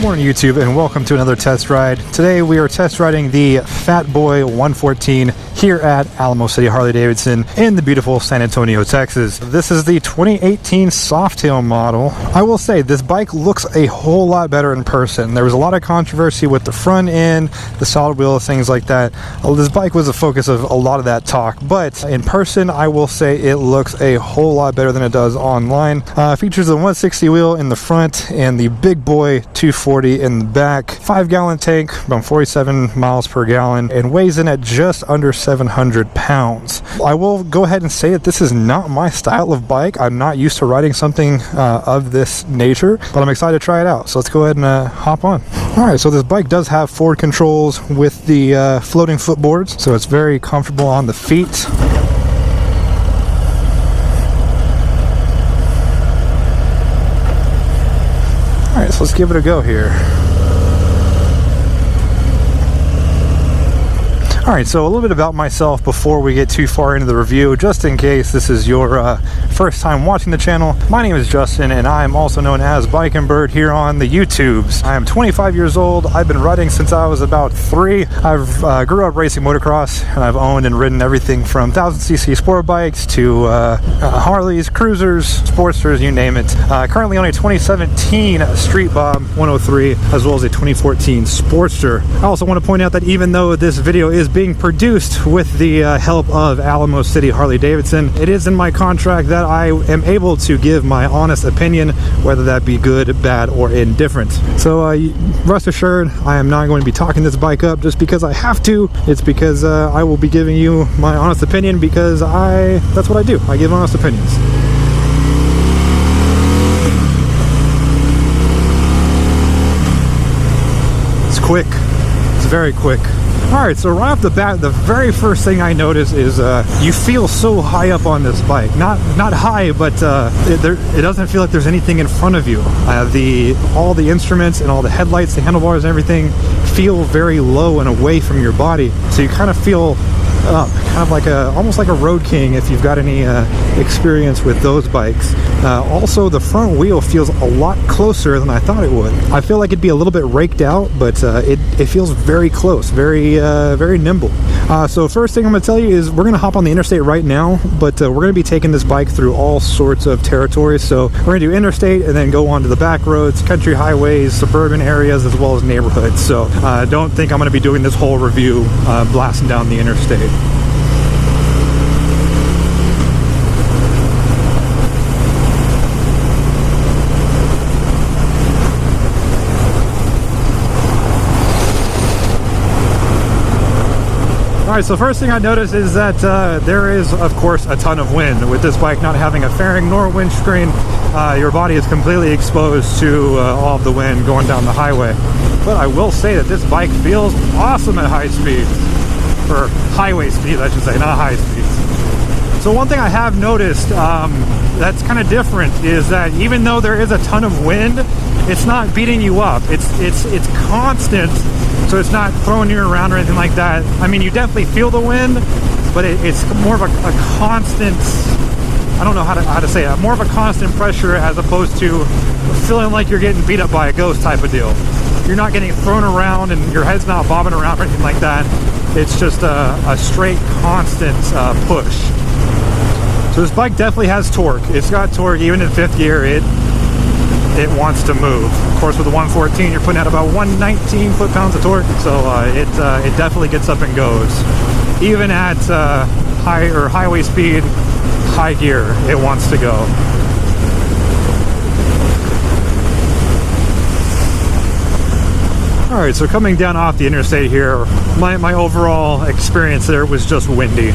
Good morning YouTube and welcome to another test ride. Today we are test riding the Fat Boy 114 here at Alamo City Harley-Davidson in the beautiful San Antonio, Texas. This is the 2018 Softail model. I will say this bike looks a whole lot better in person. There was a lot of controversy with the front end, the solid wheel, things like that. This bike was the focus of a lot of that talk, but in person I will say it looks a whole lot better than it does online. Features a 160 wheel in the front and the big boy 240 in the back. 5-gallon tank, about 47 miles per gallon, and weighs in at just under 700 pounds. I will go ahead and say that this is not my style of bike. I'm not used to riding something of this nature, but I'm excited to try it out. So let's go ahead and hop on. Alright, so this bike does have forward controls with the floating footboards, so it's very comfortable on the feet. Alright, so let's give it a go here. Alright, so a little bit about myself before we get too far into the review, just in case this is your first time watching the channel. My name is Justin and I am also known as Bikin' Bird here on the YouTubes. I am 25 years old. I've been riding since I was about 3. I grew up racing motocross and I've owned and ridden everything from 1000cc sport bikes to Harleys, cruisers, Sportsters, you name it. Currently on a 2017 Street Bob 103 as well as a 2014 Sportster. I also want to point out that even though this video is being produced with the help of Alamo City Harley-Davidson, it is in my contract that I am able to give my honest opinion, whether that be good, bad, or indifferent. So rest assured, I am not going to be talking this bike up just because I have to. It's because I will be giving you my honest opinion because that's what I do. I give honest opinions. It's quick. It's very quick. Alright, so right off the bat, the very first thing I notice is you feel so high up on this bike. Not high, but it doesn't feel like there's anything in front of you. All the instruments and all the headlights, the handlebars, and everything feel very low and away from your body. So you kind of feel up, kind of like almost like a Road King if you've got any experience with those bikes. Also, the front wheel feels a lot closer than I thought it would. I feel like it'd be a little bit raked out, but it feels very close, very nimble. So first thing I'm going to tell you is we're going to hop on the interstate right now, but we're going to be taking this bike through all sorts of territories. So we're going to do interstate and then go on to the back roads, country highways, suburban areas, as well as neighborhoods. So don't think I'm going to be doing this whole review blasting down the interstate. Alright, so first thing I noticed is that there is, of course, a ton of wind. With this bike not having a fairing nor windscreen, your body is completely exposed to all of the wind going down the highway. But I will say that this bike feels awesome at high speeds. Or highway speeds, I should say, not high speeds. So one thing I have noticed that's kind of different is that even though there is a ton of wind, it's not beating you up. It's constant. So it's not throwing you around or anything like that. I mean, you definitely feel the wind, but it's more of a constant, I don't know how to say it, more of a constant pressure as opposed to feeling like you're getting beat up by a ghost type of deal. You're not getting thrown around and your head's not bobbing around or anything like that. It's just a straight constant push. So this bike definitely has torque. It's got torque. Even in 5th gear, it wants to move. Of course, with the 114, you're putting out about 119 foot-pounds of torque, so it definitely gets up and goes. Even at highway speed, high gear, it wants to go. Alright, so coming down off the interstate here, my overall experience there was just windy.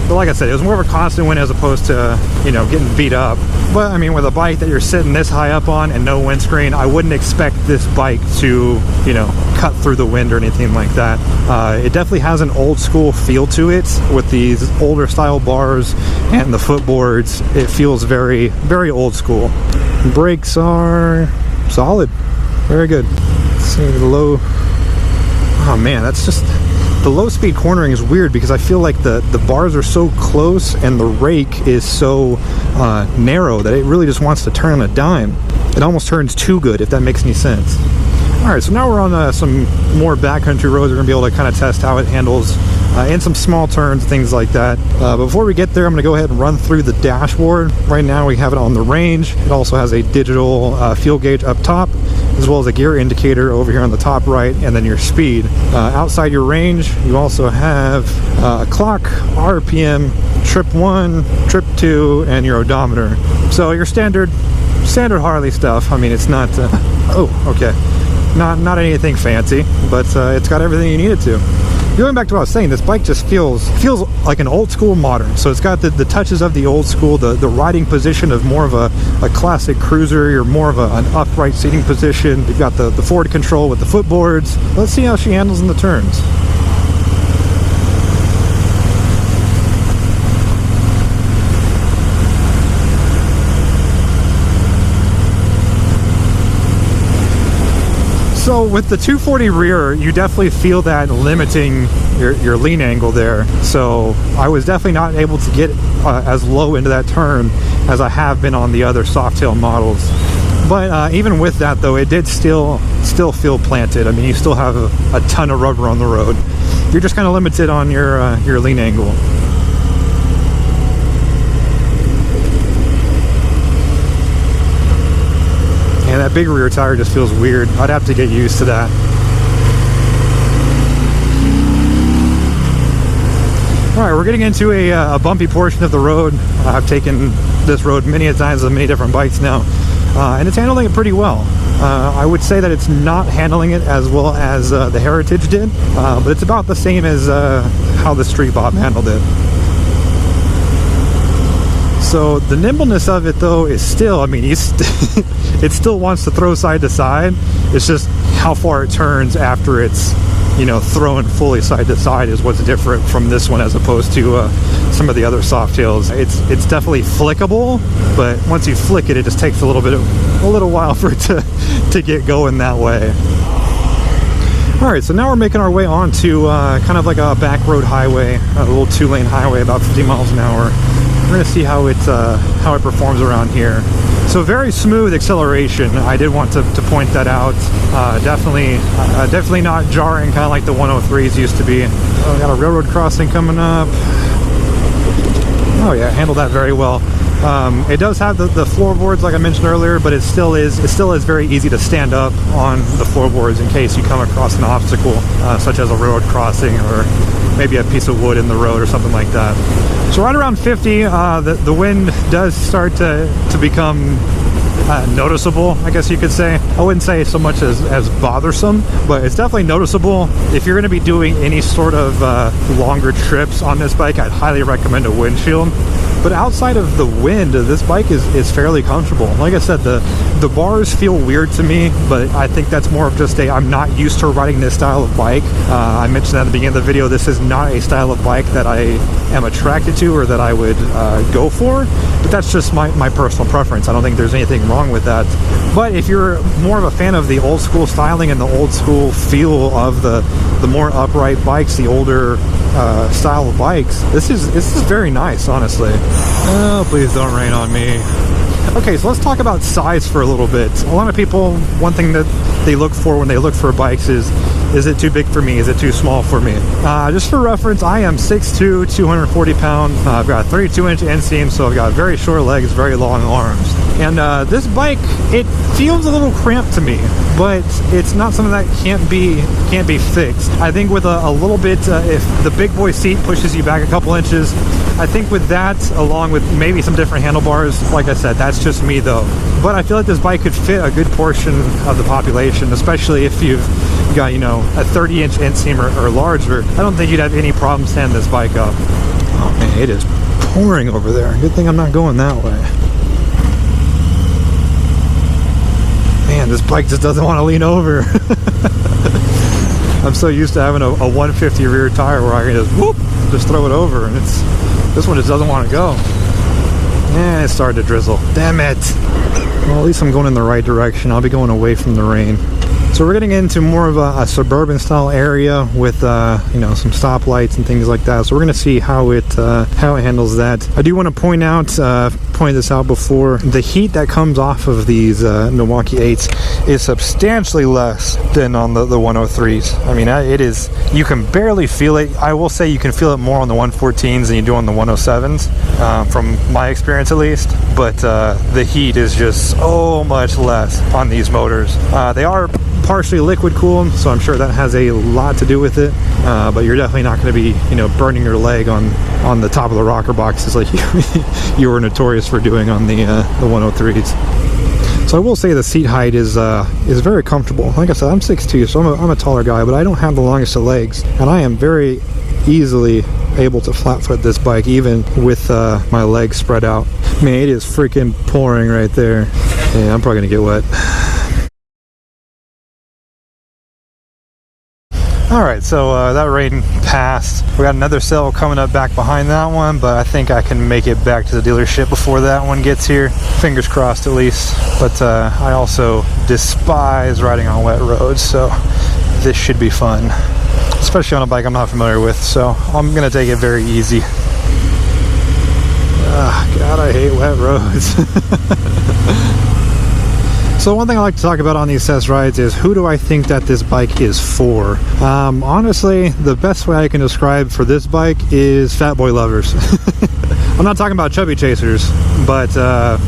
But like I said, it was more of a constant wind as opposed to, getting beat up. But I mean, with a bike that you're sitting this high up on and no windscreen, I wouldn't expect this bike to, cut through the wind or anything like that. It definitely has an old school feel to it with these older style bars and the footboards. It feels very, very old school. Brakes are solid. Very good. See the low. Oh man, that's just the low speed cornering is weird because I feel like the bars are so close and the rake is so narrow that it really just wants to turn on a dime. It almost turns too good, if that makes any sense. Alright, so now we're on some more backcountry roads. We're going to be able to kind of test how it handles in some small turns, things like that. Before we get there, I'm going to go ahead and run through the dashboard. Right now we have it on the range. It also has a digital fuel gauge up top, as well as a gear indicator over here on the top right, and then your speed. Outside your range, you also have a clock, RPM, trip 1, trip 2, and your odometer. So your standard Harley stuff. I mean, it's not... oh, okay. Not anything fancy, but it's got everything you need it to. Going back to what I was saying, this bike just feels like an old school modern. So it's got the touches of the old school, the riding position of more of a classic cruiser. You're more of an upright seating position. You've got the forward control with the footboards. Let's see how she handles in the turns. So with the 240 rear, you definitely feel that limiting your lean angle there. So I was definitely not able to get as low into that turn as I have been on the other Softail models. But even with that though, it did still feel planted. I mean, you still have a ton of rubber on the road. You're just kind of limited on your lean angle. And that big rear tire just feels weird. I'd have to get used to that. Alright, we're getting into a bumpy portion of the road. I've taken this road many a times on many different bikes now. And it's handling it pretty well. I would say that it's not handling it as well as the Heritage did. But it's about the same as how the Street Bob handled it. So the nimbleness of it though is still, I mean, it still wants to throw side to side. It's just how far it turns after it's, you know, thrown fully side to side is what's different from this one as opposed to some of the other Softails. It's definitely flickable, but once you flick it, it just takes a little while for it to get going that way. Alright, so now we're making our way onto kind of like a back road highway, a little 2-lane highway, about 50 miles an hour. We're going to see how it performs around here. So very smooth acceleration. I did want to point that out. Definitely not jarring, kind of like the 103s used to be. Oh, we got a railroad crossing coming up. Oh yeah, handled that very well. It does have the floorboards like I mentioned earlier, but it still is very easy to stand up on the floorboards in case you come across an obstacle, such as a railroad crossing or maybe a piece of wood in the road or something like that. So right around 50, the wind does start to become noticeable, I guess you could say. I wouldn't say so much as bothersome, but it's definitely noticeable. If you're going to be doing any sort of longer trips on this bike, I'd highly recommend a windshield. But outside of the wind, this bike is fairly comfortable. Like I said, the bars feel weird to me, but I think that's more of just I'm not used to riding this style of bike. I mentioned at the beginning of the video, this is not a style of bike that I am attracted to or that I would go for, but that's just my personal preference. I don't think there's anything wrong with that. But if you're more of a fan of the old school styling and the old school feel of the more upright bikes, the older style of bikes, this is very nice, honestly. Oh, please don't rain on me. Okay, so let's talk about size for a little bit. A lot of people, one thing that they look for when they look for bikes is it too big for me? Is it too small for me? Just for reference, I am 6'2", 240 pounds. I've got 32-inch inseam, so I've got very short legs, very long arms. And this bike, it feels a little cramped to me, but it's not something that can't be fixed. I think with a little bit, if the big boy seat pushes you back a couple inches, I think with that, along with maybe some different handlebars, like I said, that's just me though. But I feel like this bike could fit a good portion of the population, especially if you've got, you know, a 30-inch inseam or larger. I don't think you'd have any problem standing this bike up. Oh man, it is pouring over there. Good thing I'm not going that way. Man, this bike just doesn't want to lean over. I'm so used to having a 150 rear tire where I can just throw it over, and this one just doesn't want to go. And it started to drizzle. Damn it. Well, at least I'm going in the right direction. I'll be going away from the rain. So we're getting into more of a suburban style area with you know, some stoplights and things like that. So we're going to see how it handles that. I do want to point this out before. The heat that comes off of these Milwaukee 8s is substantially less than on the 103s. I mean, it is, you can barely feel it. I will say you can feel it more on the 114s than you do on the 107s, from my experience at least. But the heat is just so much less on these motors. They are partially liquid cooled, so I'm sure that has a lot to do with it, but you're definitely not going to be, you know, burning your leg on the top of the rocker boxes like you were notorious for doing on the 103s. So I will say the seat height is very comfortable. Like I said, I'm 6'2", so I'm a taller guy, but I don't have the longest of legs, and I am very easily able to flat foot this bike even with my legs spread out. Man, it is freaking pouring right there. Yeah, I'm probably gonna get wet. Alright, so that rain passed. We got another cell coming up back behind that one, but I think I can make it back to the dealership before that one gets here. Fingers crossed at least. But I also despise riding on wet roads, so this should be fun. Especially on a bike I'm not familiar with, so I'm going to take it very easy. God, I hate wet roads. So one thing I like to talk about on these test rides is who do I think that this bike is for? Honestly, the best way I can describe for this bike is fat boy lovers. I'm not talking about chubby chasers, but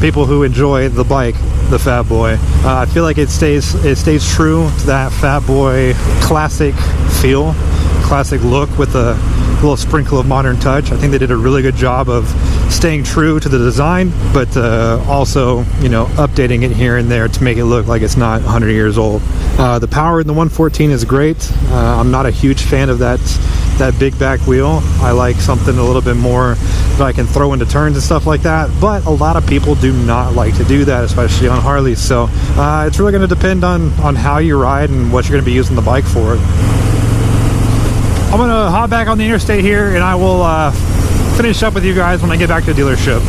people who enjoy the bike, the Fat Boy. I feel like it stays true to that Fat Boy classic feel, classic look with a little sprinkle of modern touch. I think they did a really good job of staying true to the design, but also, you know, updating it here and there to make it look like it's not 100 years old. The power in the 114 is great. I'm not a huge fan of that big back wheel. I like something a little bit more that I can throw into turns and stuff like that, but a lot of people do not like to do that, especially on Harleys. So it's really going to depend on how you ride and what you're going to be using the bike for. I'm going to hop back on the interstate here and I will finish up with you guys when I get back to the dealership.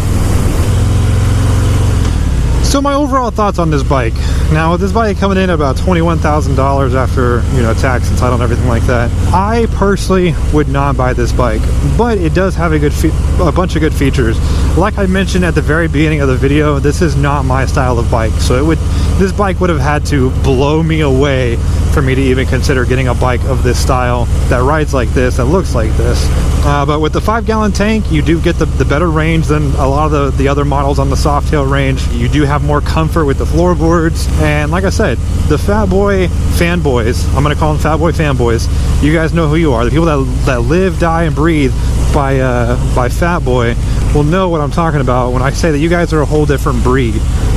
So my overall thoughts on this bike. Now with this bike coming in about $21,000 after, you know, tax and title and everything like that, I personally would not buy this bike, but it does have a bunch of good features. Like I mentioned at the very beginning of the video, this is not my style of bike, so this bike would have had to blow me away for me to even consider getting a bike of this style that rides like this, that looks like this. But with the 5-gallon tank, you do get the better range than a lot of the other models on the Softail range. You do have more comfort with the floorboards, and like I said, the Fat Boy fanboys, I'm gonna call them Fat Boy fanboys, you guys know who you are. The people that live, die, and breathe by Fat Boy will know what I'm talking about when I say that you guys are a whole different breed.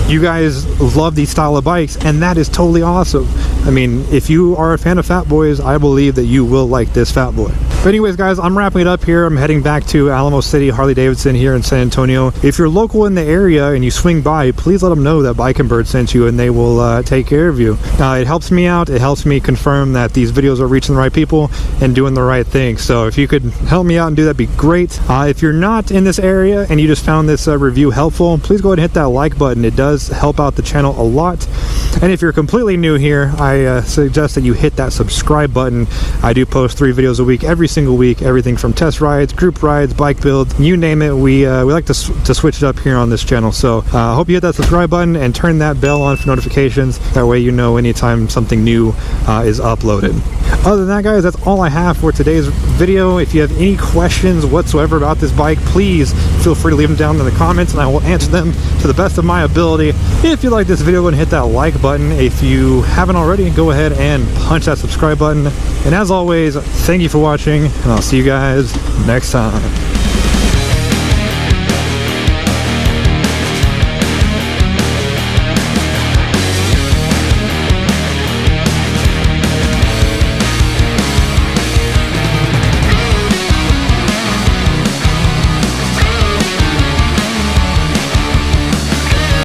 You guys love these style of bikes, and that is totally awesome. I mean, if you are a fan of Fat Boys, I believe that you will like this Fat Boy. But anyways, guys, I'm wrapping it up here. I'm heading back to Alamo City, Harley-Davidson here in San Antonio. If you're local in the area and you swing by, please let them know that Bike and Bird sent you, and they will take care of you. It helps me out. It helps me confirm that these videos are reaching the right people and doing the right thing. So if you could help me out and do that, be great. If you're not in this area and you just found this review helpful, please go ahead and hit that like button. It does help out the channel a lot. And if you're completely new here, I suggest that you hit that subscribe button. I do post 3 videos a week, every single week, everything from test rides, group rides, bike build, you name it. We like to switch it up here on this channel. So I hope you hit that subscribe button and turn that bell on for notifications. That way you know anytime something new is uploaded. Other than that, guys, that's all I have for today's video. If you have any questions whatsoever about this bike, please feel free to leave them down in the comments and I will answer them to the best of my ability. If you like this video, go ahead and hit that like button. If you haven't already, go ahead and punch that subscribe button. And as always, thank you for watching, and I'll see you guys next time.